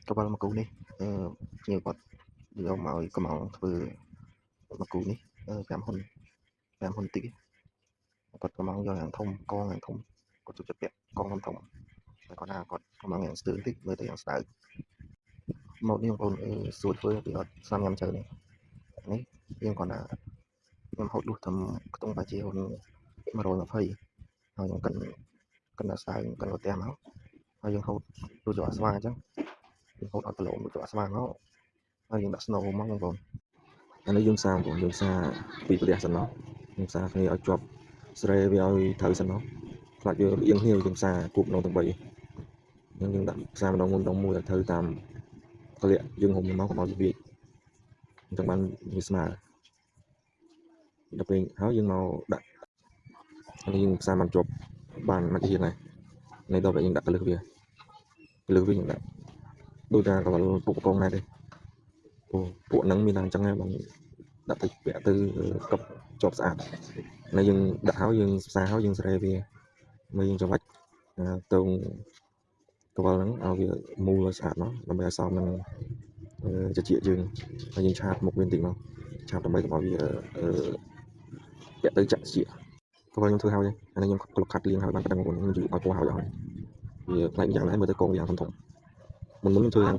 កវលមកគូនេះជាងគាត់យកមកឲ្យកំងធ្វើមកគូនេះ5ហ៊ុនតិចគាត់កំងយកយ៉ាងធំកងយ៉ាងធំគាត់ជួយចិត្តពាក់កងធំតែគាត់ថាគាត់កំងយ៉ាងស្ទើរតិចមើលទៅយ៉ាងស្ដើងម៉ូតនេះបងប្អូនស្រួលធ្វើពីអត់ស្នាមញ៉ាំច្រើននេះយើងគាត់ថាខ្ញុំហូតលុះធ្វើខ្ទង់បាជាហ៊ុន120ហើយយើងកិនដល់ស្ដើងកិនទៅផ្ទះមកហើយយើងហូតលុះយកស្វាអញ្ចឹងយើងហូតអត់គីឡូលុះយកស្វាមកហើយយើងដាក់ស្នូមកបងប្អូនអានេះយើងសាបងប្អូនយើងសាពីប្រទេសសិនមកយើងសាគ្នាឲ្យជាប់ស្រែវាឲ្យត្រូវសិនមកខ្លាចវាលៀងគ្នាយើងសាគប់នៅទាំង3យើងដាក់សាម្ដងមុនម្ដងមួយឲ្យត្រូវតាមកលិយយើងហុំមកកុំឲ្យវាអញ្ចឹងបានវាស្មើដល់ពេលហើយយើងមកដាក់នេះយើងសាបានជាប់បានមកជាហ្នឹងនេះដល់ពេលយើងដាក់កលឹះវាយើងដាក់ដូចថាកវលពុកកងណាទេពួកហ្នឹងមានតែអញ្ចឹងឯងបងដាក់ទៅពាក់ទៅកប់ជាប់ស្អាតហើយយើងដាក់ហើយយើងសាហើយយើងស្រែវាមើលយើងច្របាច់ទៅកវលហ្នឹងឲ្យវាមូលឲ្យស្អាតមកដើម្បីឲ្យសមនឹងជាយើងហើយយើងឆាបមុខវាបន្តិចមកឆាបដើម្បីកុំឲ្យវាពាក់ទៅចាក់ជាកវលខ្ញុំធ្វើហើយអានេះខ្ញុំក្លុកខាត់លៀងហើយបានប៉ុណ្ណឹងបងប្អូនខ្ញុំជួយឲ្យពណ៌ហើយវាផ្លែកយ៉ាងណាមើលទៅកងយ៉ាងធំមុនខ្ញុំធ្វើយ៉ាង